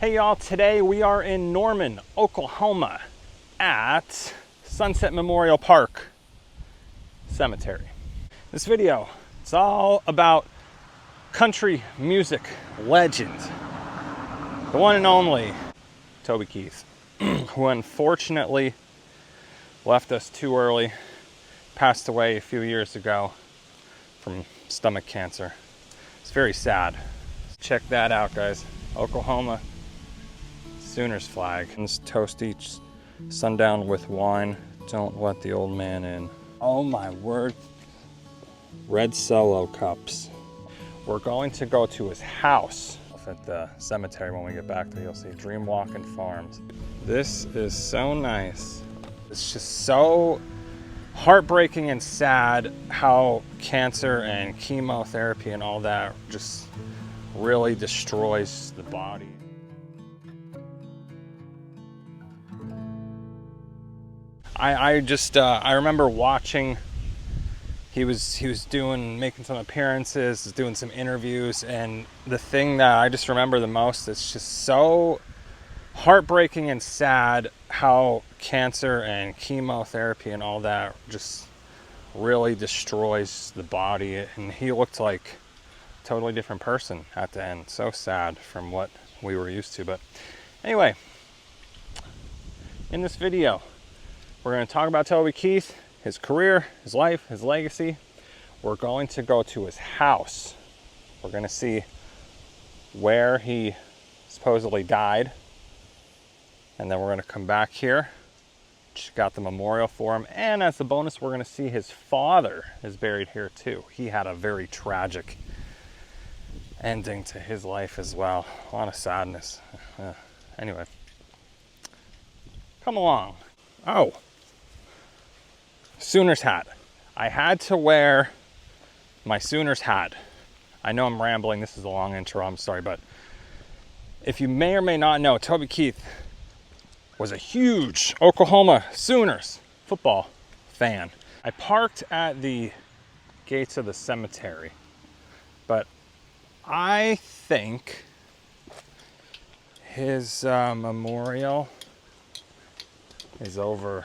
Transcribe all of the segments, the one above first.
Hey y'all, today we are in Norman, Oklahoma at Sunset Memorial Park Cemetery. This video, it's all about country music legend, the one and only Toby Keith, who unfortunately left us too early, passed away a few years ago from stomach cancer. It's very sad. Check that out, guys. Oklahoma Sooners flag. Let's toast each sundown with wine. Don't let the old man in. Oh my word. Red Solo cups. We're going to go to his house at the cemetery. When we get back there, you'll see Dream Walking Farms. This is so nice. It's just so heartbreaking and sad how cancer and chemotherapy and all that just really destroys the body. I remember watching, he was making some appearances, doing some interviews, and the thing that I just remember the most, it's just so heartbreaking and sad how cancer and chemotherapy and all that just really destroys the body. And he looked like a totally different person at the end. So sad from what we were used to. But anyway, in this video, we're going to talk about Toby Keith, his career, his life, his legacy. We're going to go to his house. We're going to see where he supposedly died. And then we're going to come back here. Just got the memorial for him. And as a bonus, we're going to see his father is buried here too. He had a very tragic ending to his life as well. A lot of sadness. Anyway, come along. Oh, Sooners hat. I had to wear my Sooners hat. I know I'm rambling. This is a long intro. I'm sorry. But if you may or may not know, Toby Keith was a huge Oklahoma Sooners football fan. I parked at the gates of the cemetery, but I think his memorial is over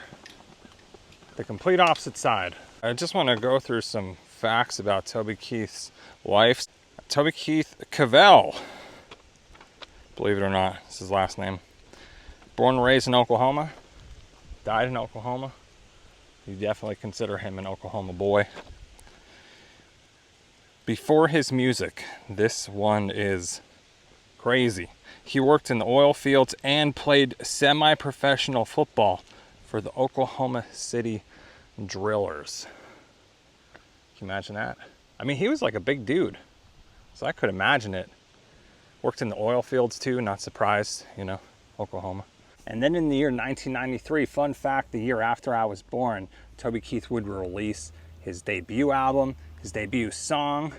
the complete opposite side. I just want to go through some facts about Toby Keith's life. Toby Keith Cavell, believe it or not, is his last name. Born and raised in Oklahoma, died in Oklahoma. You definitely consider him an Oklahoma boy. Before his music, this one is crazy. He worked in the oil fields and played semi-professional football for the Oklahoma City Drillers. Can you imagine that? I mean, he was like a big dude, so I could imagine it. Worked in the oil fields too, not surprised, you know, Oklahoma. And then in the year 1993, fun fact, the year after I was born, Toby Keith would release his debut album, his debut song.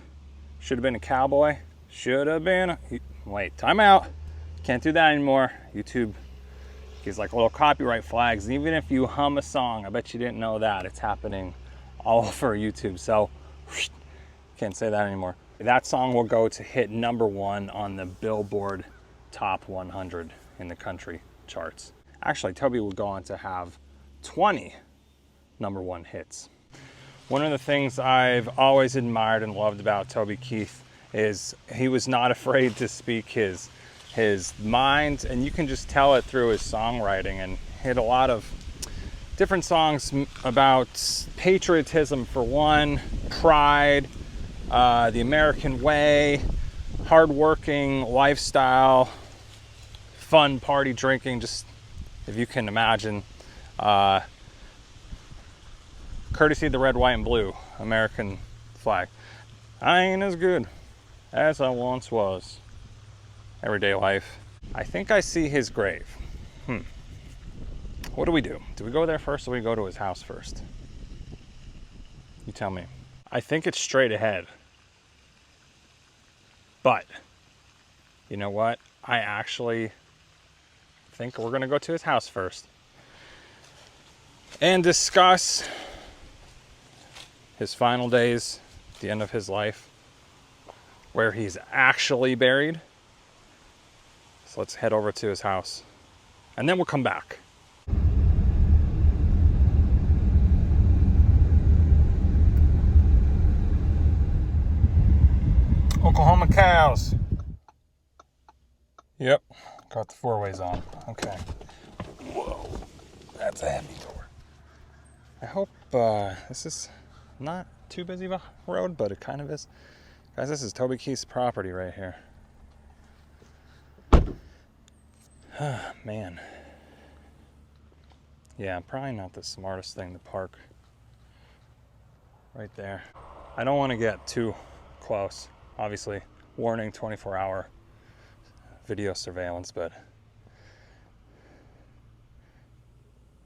Should have been a cowboy. Should have been. Wait, time out. Can't do that anymore. YouTube gives like little copyright flags. Even if you hum a song, I bet you didn't know that. It's happening all over YouTube. So can't say that anymore. That song will go to hit #1 on the Billboard Top 100 in the country charts. Actually, Toby would go on to have 20 #1 hits. One of the things I've always admired and loved about Toby Keith is he was not afraid to speak his mind, and you can just tell it through his songwriting, and hit a lot of different songs about patriotism for one, pride, the American way, hardworking lifestyle, fun party drinking, just if you can imagine, courtesy of the red, white, and blue American flag. I ain't as good as I once was. Everyday life. I think I see his grave. What do we do? Do we go there first or do we go to his house first? You tell me. I think it's straight ahead. But, you know what? I actually think we're going to go to his house first and discuss his final days, the end of his life, where he's actually buried. So let's head over to his house and then we'll come back. Oklahoma cows. Yep, got the 4-ways on. Okay. Whoa, that's a heavy door. I hope this is not too busy of a road, but it kind of is. Guys, this is Toby Keith's property right here. Man. Yeah, probably not the smartest thing to park right there. I don't want to get too close. Obviously, warning, 24-hour video surveillance, but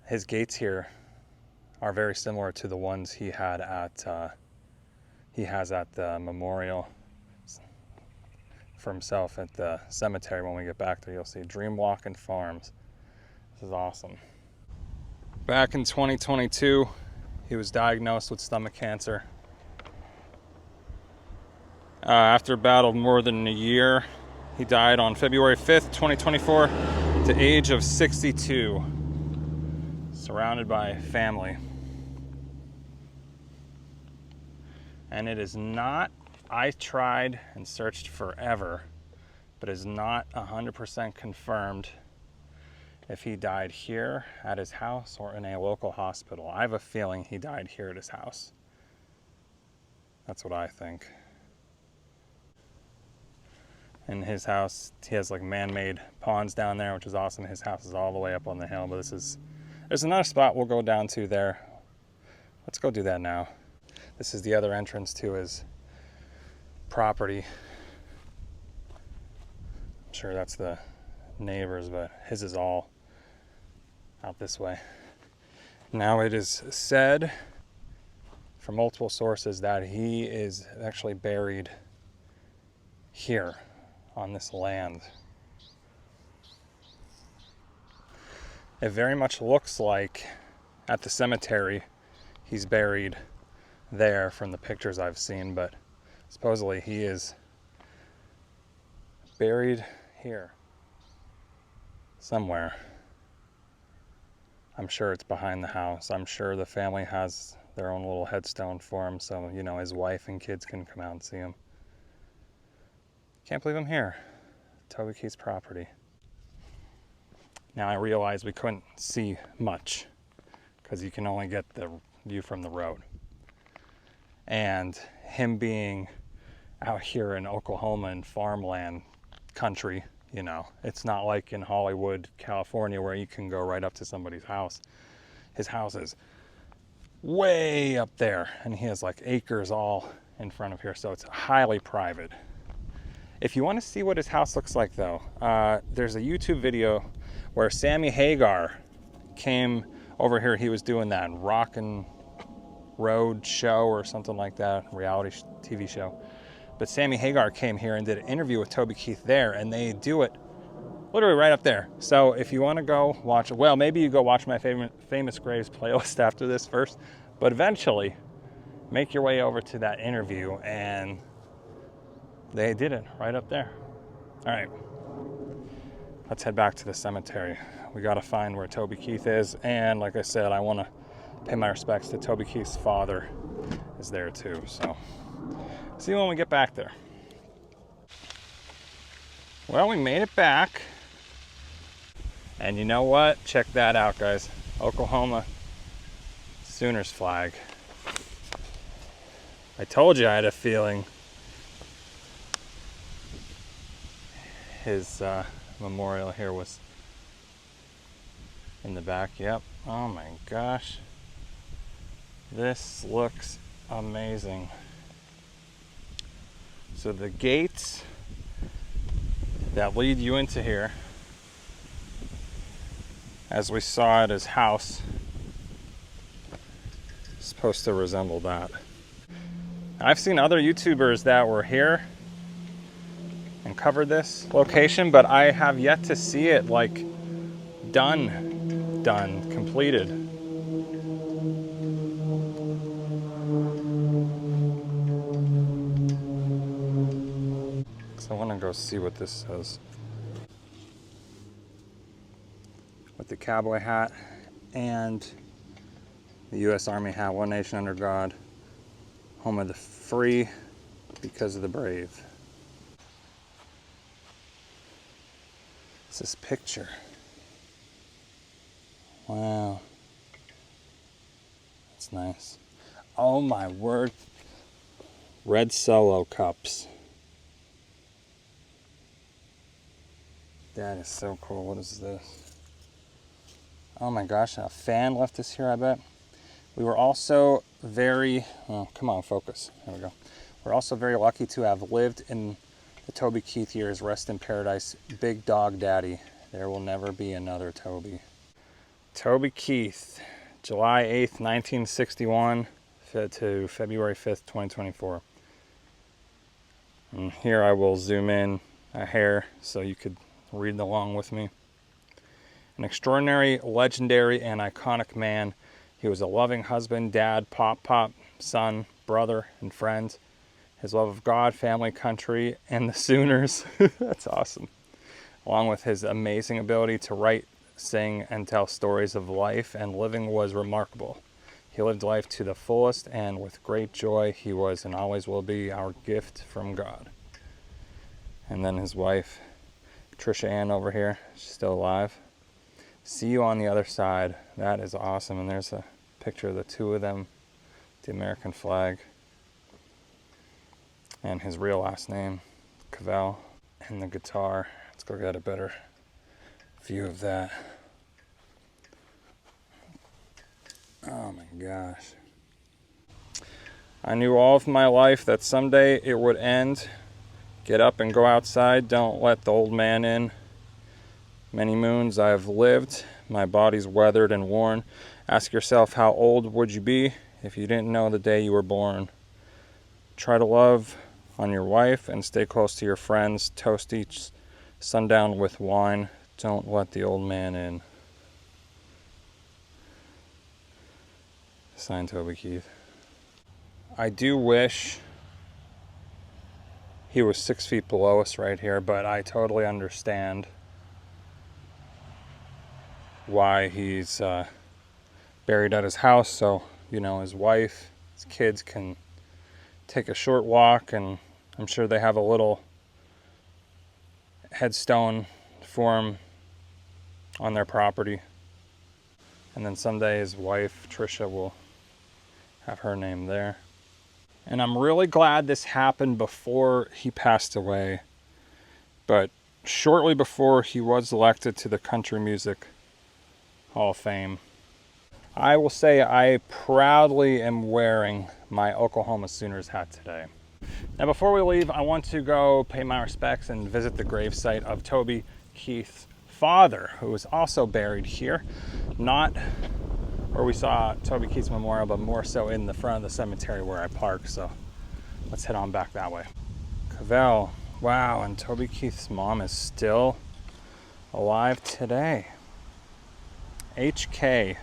his gates here are very similar to the ones he had at he has at the memorial for himself at the cemetery. When we get back there, you'll see Dream Walk and Farms. This is awesome. Back in 2022, he was diagnosed with stomach cancer. After a battle of more than a year, he died on February 5th, 2024, at the age of 62, surrounded by family. And it is not, I tried and searched forever, but it is not 100% confirmed if he died here at his house or in a local hospital. I have a feeling he died here at his house. That's what I think. In his house, he has like man-made ponds down there, which is awesome. His house is all the way up on the hill, but there's another spot we'll go down to there. Let's go do that now. This is the other entrance to his property. I'm sure that's the neighbors, but his is all out this way. Now it is said from multiple sources that he is actually buried here on this land. It very much looks like at the cemetery he's buried there from the pictures I've seen, but supposedly he is buried here somewhere. I'm sure it's behind the house. I'm sure the family has their own little headstone for him, so you know his wife and kids can come out and see him. Can't believe I'm here. Toby Keith's property. Now I realize we couldn't see much because you can only get the view from the road. And him being out here in Oklahoma in farmland country, you know, it's not like in Hollywood, California, where you can go right up to somebody's house. His house is way up there, and he has like acres all in front of here, so it's highly private. If you want to see what his house looks like, though, there's a YouTube video where Sammy Hagar came over here. He was doing that Rockin' Road show or something like that, reality TV show. But Sammy Hagar came here and did an interview with Toby Keith there, and they do it literally right up there. So if you want to go watch, well, maybe you go watch my famous graves playlist after this first, but eventually make your way over to that interview, and they did it right up there. All right, let's head back to the cemetery. We got to find where Toby Keith is, and like I said, I want to pay my respects to Toby Keith's father is there too. So see you when we get back there. Well, we made it back, and you know what? Check that out, guys. Oklahoma Sooners flag. I told you I had a feeling his memorial here was in the back. Yep. Oh my gosh. This looks amazing. So the gates that lead you into here, as we saw at his house, is supposed to resemble that. I've seen other YouTubers that were here and covered this location, but I have yet to see it like done, completed. So I want to go see what this says. with the cowboy hat and the U.S. Army hat. One nation under God, home of the free because of the brave. It's this picture. Wow. That's nice. Oh my word. Red Solo cups. That is so cool. What is this? Oh my gosh, a fan left us here, I bet. We were also very, oh, come on, focus. There we go. We're also very lucky to have lived in the Toby Keith years. Rest in paradise, Big Dog Daddy. There will never be another Toby. Toby Keith, July 8th, 1961 to February 5th, 2024. And here I will zoom in a hair so you could read along with me. An extraordinary, legendary, and iconic man. He was a loving husband, dad, pop, son, brother, and friend. His love of God, family, country, and the Sooners. That's awesome. Along with his amazing ability to write, sing, and tell stories of life and living was remarkable. He lived life to the fullest, and with great joy, he was and always will be our gift from God. And then his wife, Trisha Ann over here, she's still alive. See you on the other side. That is awesome. And there's a picture of the two of them, the American flag, and his real last name, Cavell, and the guitar. Let's go get a better view of that. Oh my gosh. I knew all of my life that someday it would end. Get up and go outside. Don't let the old man in. Many moons I have lived. My body's weathered and worn. Ask yourself, how old would you be if you didn't know the day you were born? Try to love on your wife and stay close to your friends. Toast each sundown with wine. Don't let the old man in. Signed, Toby Keith. I do wish he was 6 feet below us right here, but I totally understand why he's buried at his house, so his wife, his kids can take a short walk, and I'm sure they have a little headstone for him on their property. And then someday his wife, Trisha, will have her name there. And I'm really glad this happened before he passed away, but shortly before he was elected to the Country Music Hall of Fame. I will say I proudly am wearing my Oklahoma Sooners hat today. Now before we leave, I want to go pay my respects and visit the gravesite of Toby Keith's father, who is also buried here. Not where we saw Toby Keith's memorial, but more so in the front of the cemetery where I park. So let's head on back that way. Cavell, wow, and Toby Keith's mom is still alive today. HK.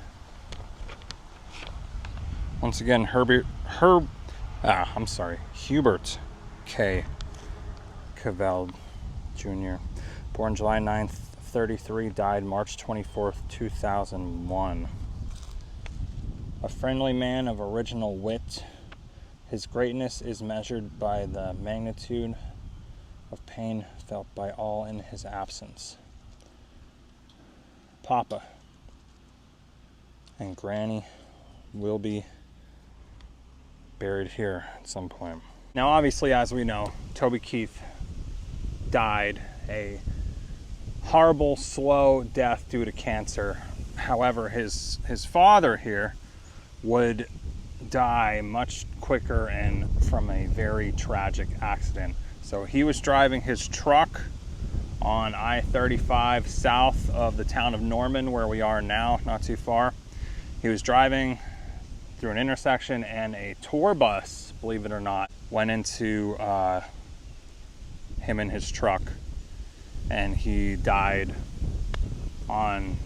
Once again, Hubert K. Cavell Jr. Born July 9th, 33, died March 24th, 2001. A friendly man of original wit, his greatness is measured by the magnitude of pain felt by all in his absence. Papa and Granny will be buried here at some point. Now, obviously, as we know, Toby Keith died a horrible, slow death due to cancer. However, his father here would die much quicker and from a very tragic accident. So he was driving his truck on I-35 south of the town of Norman, where we are now, not too far. He was driving through an intersection and a tour bus, believe it or not, went into him and his truck, and he died on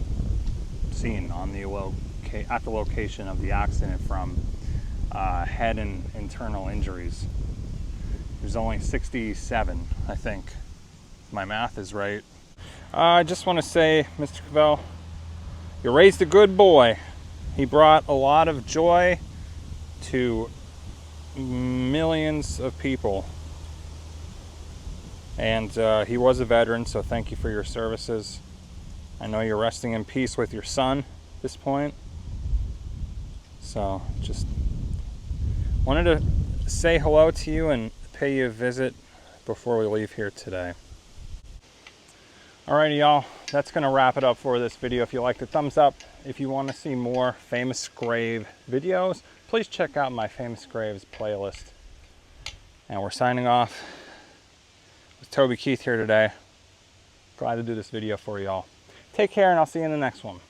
scene at the location of the accident from head and internal injuries. He was only 67, I think. My math is right. I just want to say, Mr. Cavell, You raised a good boy. He brought a lot of joy to millions of people. And he was a veteran, so thank you for your services. I know you're resting in peace with your son at this point. So just wanted to say hello to you and pay you a visit before we leave here today. Alrighty, y'all, that's gonna wrap it up for this video. If you liked it, thumbs up. If you want to see more famous grave videos, please check out my famous graves playlist. And we're signing off with Toby Keith here today. Glad to do this video for y'all. Take care, and I'll see you in the next one.